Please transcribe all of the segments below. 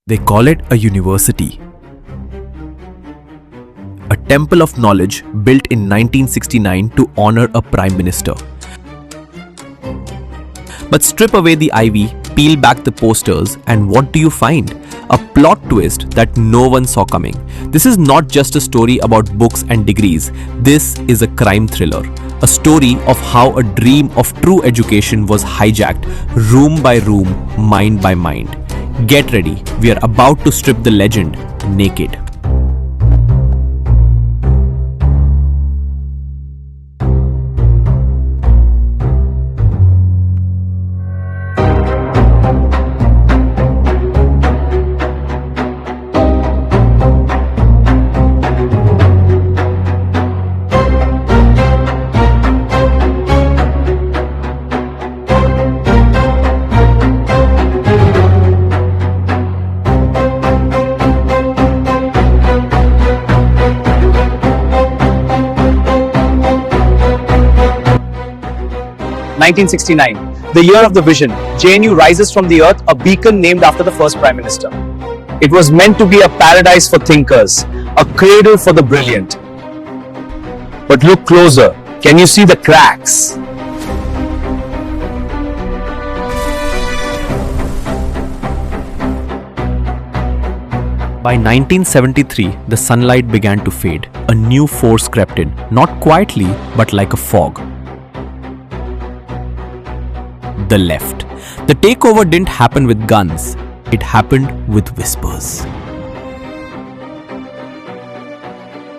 They call it a university. A temple of knowledge built in 1969 to honor a prime minister. But strip away the ivy, peel back the posters, and what do you find? A plot twist that no one saw coming. This is not just a story about books and degrees. This is a crime thriller. A story of how a dream of true education was hijacked, room by room, mind by mind. Get ready, we are about to strip the legend naked. (1969), the year of the vision, JNU rises from the earth, a beacon named after the first Prime Minister. It was meant to be a paradise for thinkers, a cradle for the brilliant. But look closer. Can you see the cracks? By 1973, the sunlight began to fade. A new force crept in, not quietly, but like a fog. The left. The takeover didn't happen with guns, it happened with whispers.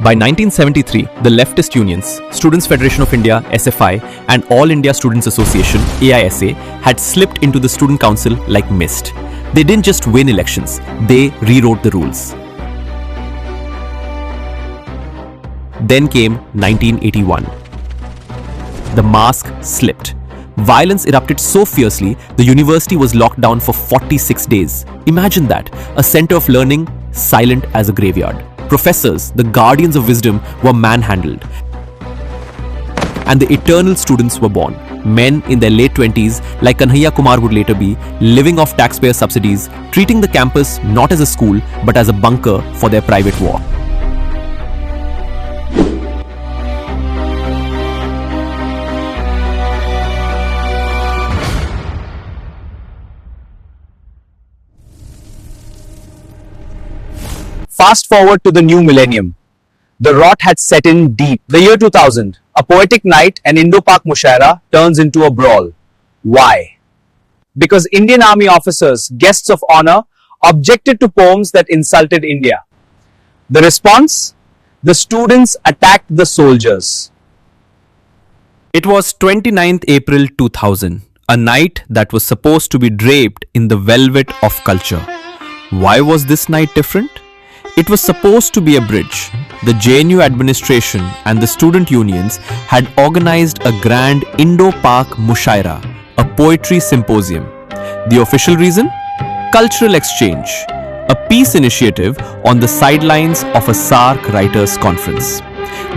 By 1973, the leftist unions, Students' Federation of India (SFI) and All India Students Association (AISA) had slipped into the Student Council like mist. They didn't just win elections, they rewrote the rules. Then came 1981. The mask slipped. Violence erupted so fiercely, the university was locked down for 46 days. Imagine that, a center of learning, silent as a graveyard. Professors, the guardians of wisdom, were manhandled. And the eternal students were born. Men in their late 20s, like Kanhaiya Kumar would later be, living off taxpayer subsidies, treating the campus not as a school, but as a bunker for their private war. Fast forward to the new millennium. The rot had set in deep. The year 2000, a poetic night and Indo-Pak mushaira turns into a brawl. Why? Because Indian Army officers, guests of honor, objected to poems that insulted India. The response? The students attacked the soldiers. It was 29th April 2000, a night that was supposed to be draped in the velvet of culture. Why was this night different? It was supposed to be a bridge. The JNU administration and the student unions had organized a grand Indo-Pak mushaira, a poetry symposium. The official reason? Cultural exchange, a peace initiative on the sidelines of a SAARC writers' conference.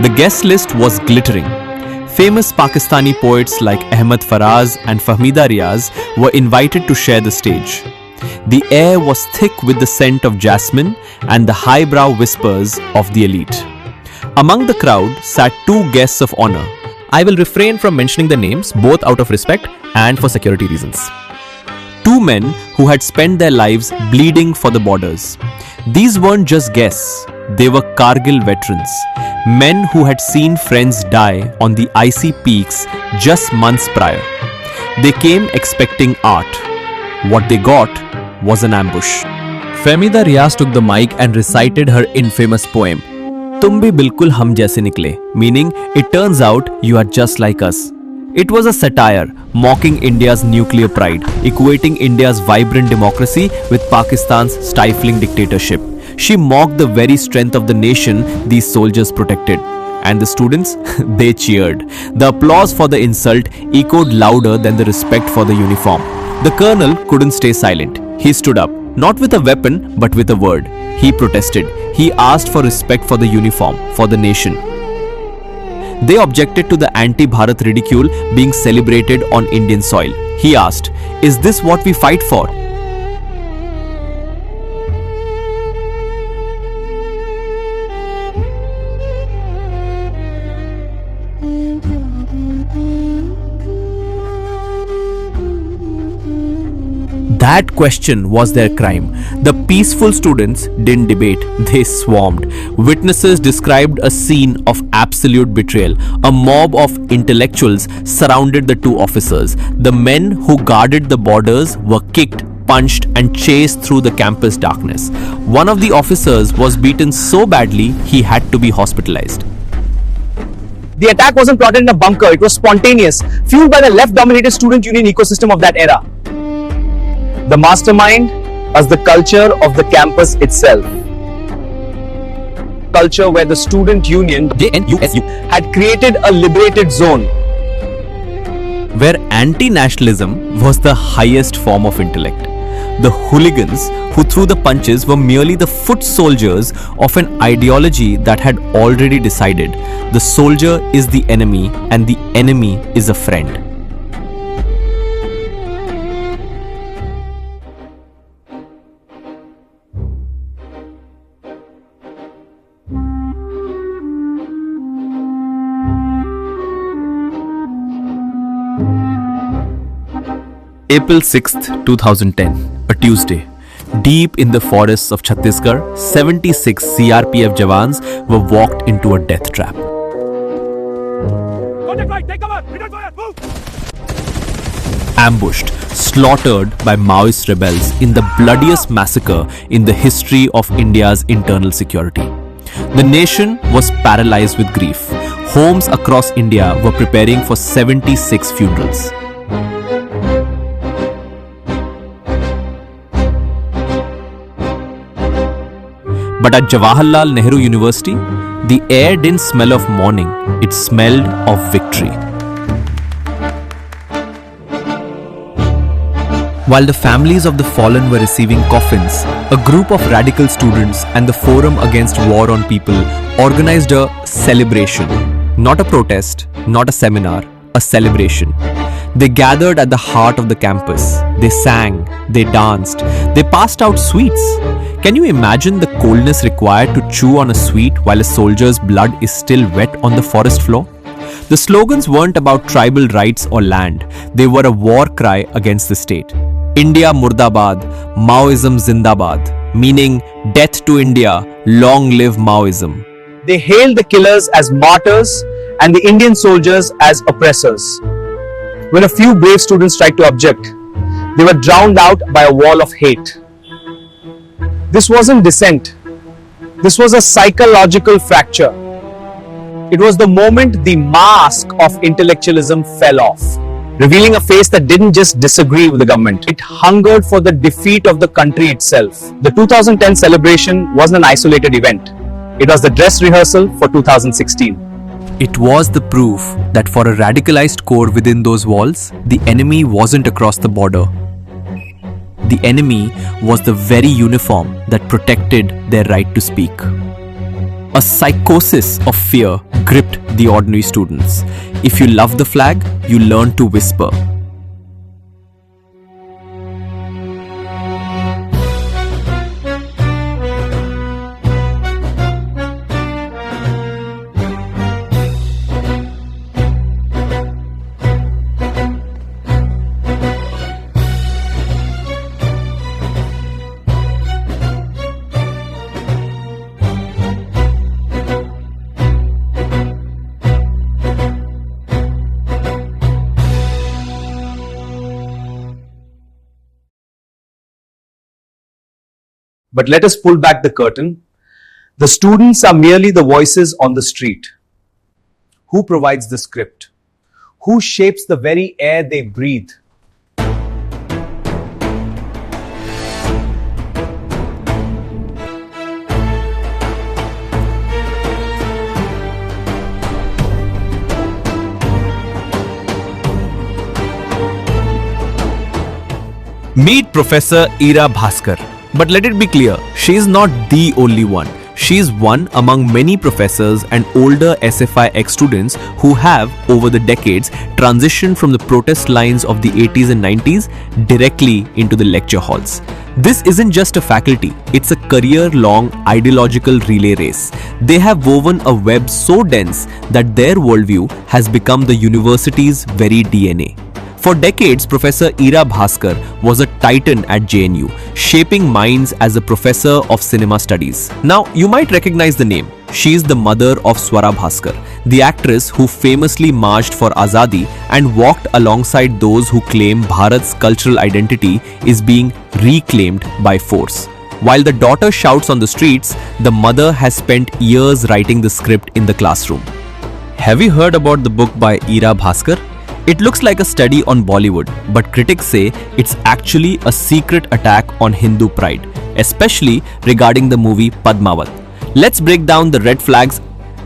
The guest list was glittering. Famous Pakistani poets like Ahmad Faraz and Fahmida Riaz were invited to share the stage. The air was thick with the scent of jasmine and the highbrow whispers of the elite. Among the crowd sat two guests of honor. I will refrain from mentioning the names, both out of respect and for security reasons. Two men who had spent their lives bleeding for the borders. These weren't just guests, they were Kargil veterans. Men who had seen friends die on the icy peaks just months prior. They came expecting art. What they got was an ambush. Fahmida Riaz took the mic and recited her infamous poem, "Tum bhi bilkul hum jaise nikle," meaning, it turns out you are just like us. It was a satire, mocking India's nuclear pride, equating India's vibrant democracy with Pakistan's stifling dictatorship. She mocked the very strength of the nation these soldiers protected. And the students, they cheered. The applause for the insult echoed louder than the respect for the uniform. The colonel couldn't stay silent. He stood up, not with a weapon, but with a word. He protested. He asked for respect for the uniform, for the nation. They objected to the anti-Bharat ridicule being celebrated on Indian soil. He asked, "Is this what we fight for?" That question was their crime. The peaceful students didn't debate, they swarmed. Witnesses described a scene of absolute betrayal. A mob of intellectuals surrounded the two officers. The men who guarded the borders were kicked, punched, and chased through the campus darkness. One of the officers was beaten so badly he had to be hospitalized. The attack wasn't plotted in a bunker, it was spontaneous, fueled by the left-dominated student union ecosystem of that era. The mastermind was the culture of the campus itself. Culture where the student union JNU had created a liberated zone. Where anti-nationalism was the highest form of intellect. The hooligans who threw the punches were merely the foot soldiers of an ideology that had already decided the soldier is the enemy and the enemy is a friend. April 6th, 2010, a Tuesday. Deep in the forests of Chhattisgarh, 76 CRPF Jawans were walked into a death trap. Take cover! Return fire! Move! Ambushed, slaughtered by Maoist rebels in the bloodiest massacre in the history of India's internal security. The nation was paralyzed with grief. Homes across India were preparing for 76 funerals. But at Jawaharlal Nehru University, the air didn't smell of mourning, it smelled of victory. While the families of the fallen were receiving coffins, a group of radical students and the Forum Against War on People organized a celebration. Not a protest, not a seminar, a celebration. They gathered at the heart of the campus. They sang, they danced, they passed out sweets. Can you imagine the coldness required to chew on a sweet while a soldier's blood is still wet on the forest floor? The slogans weren't about tribal rights or land. They were a war cry against the state. India Murdabad, Maoism Zindabad, meaning death to India, long live Maoism. They hailed the killers as martyrs and the Indian soldiers as oppressors. When a few brave students tried to object, they were drowned out by a wall of hate. This wasn't dissent. This was a psychological fracture. It was the moment the mask of intellectualism fell off, revealing a face that didn't just disagree with the government. It hungered for the defeat of the country itself. The 2010 celebration wasn't an isolated event. It was the dress rehearsal for 2016. It was the proof that for a radicalized core within those walls, the enemy wasn't across the border. The enemy was the very uniform that protected their right to speak. A psychosis of fear gripped the ordinary students. If you love the flag, you learn to whisper. But let us pull back the curtain. The students are merely the voices on the street. Who provides the script? Who shapes the very air they breathe? Meet Professor Ira Bhaskar. But let it be clear, she is not the only one. She is one among many professors and older SFI ex-students who have, over the decades, transitioned from the protest lines of the 80s and 90s directly into the lecture halls. This isn't just a faculty, it's a career-long ideological relay race. They have woven a web so dense that their worldview has become the university's very DNA. For decades, Professor Ira Bhaskar was a titan at JNU, shaping minds as a professor of cinema studies. Now, you might recognize the name. She is the mother of Swara Bhaskar, the actress who famously marched for Azadi and walked alongside those who claim Bharat's cultural identity is being reclaimed by force. While the daughter shouts on the streets, the mother has spent years writing the script in the classroom. Have you heard about the book by Ira Bhaskar? It looks like a study on Bollywood, but critics say it's actually a secret attack on Hindu pride, especially regarding the movie Padmavat. Let's break down the red flags.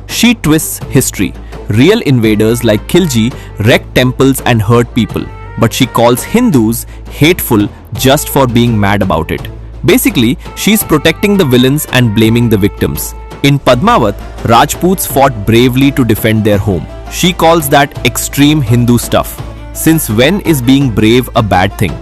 She twists history. Real invaders like Khilji wrecked temples and hurt people, but she calls Hindus hateful just for being mad about it. Basically, she's protecting the villains and blaming the victims. In Padmavat, Rajputs fought bravely to defend their home. She calls that extreme Hindu stuff. Since when is being brave a bad thing?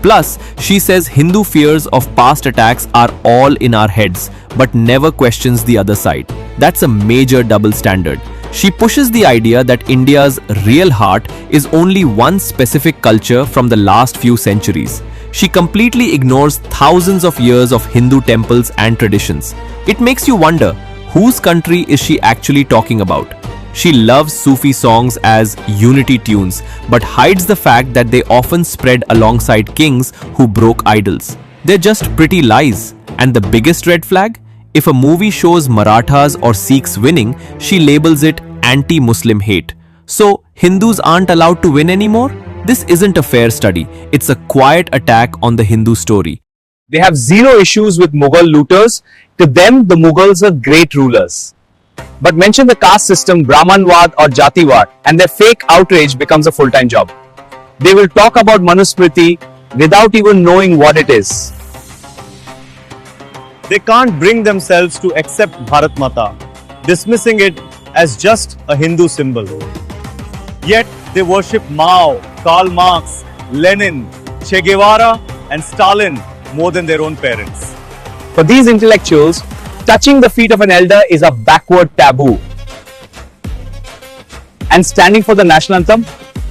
Plus, she says Hindu fears of past attacks are all in our heads, but never questions the other side. That's a major double standard. She pushes the idea that India's real heart is only one specific culture from the last few centuries. She completely ignores thousands of years of Hindu temples and traditions. It makes you wonder, whose country is she actually talking about? She loves Sufi songs as unity tunes, but hides the fact that they often spread alongside kings who broke idols. They're just pretty lies. And the biggest red flag? If a movie shows Marathas or Sikhs winning, she labels it anti-Muslim hate. So, Hindus aren't allowed to win anymore? This isn't a fair study. It's a quiet attack on the Hindu story. They have zero issues with Mughal looters. To them, the Mughals are great rulers. But mention the caste system, Brahmanwad or Jatiwad, and their fake outrage becomes a full-time job. They will talk about Manusmriti without even knowing what it is. They can't bring themselves to accept Bharat Mata, dismissing it as just a Hindu symbol. Yet they worship Mao, Karl Marx, Lenin, Che Guevara and Stalin more than their own parents. For these intellectuals, touching the feet of an elder is a backward taboo. And standing for the national anthem,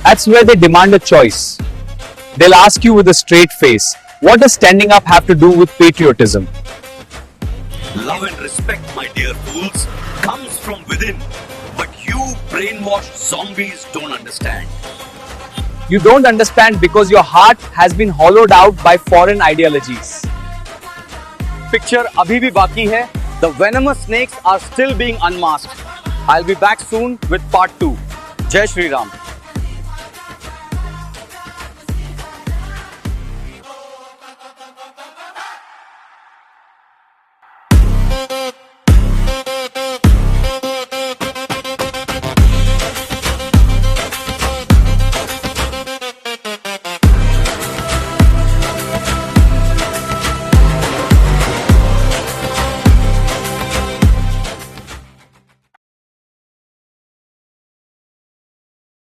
that's where they demand a choice. They'll ask you with a straight face, what does standing up have to do with patriotism? Love and respect, my dear fools, comes from within. But you brainwashed zombies don't understand. You don't understand because your heart has been hollowed out by foreign ideologies. Picture abhi bhi baki hai. The venomous snakes are still being unmasked. I'll be back soon with part 2. Jai Shri Ram.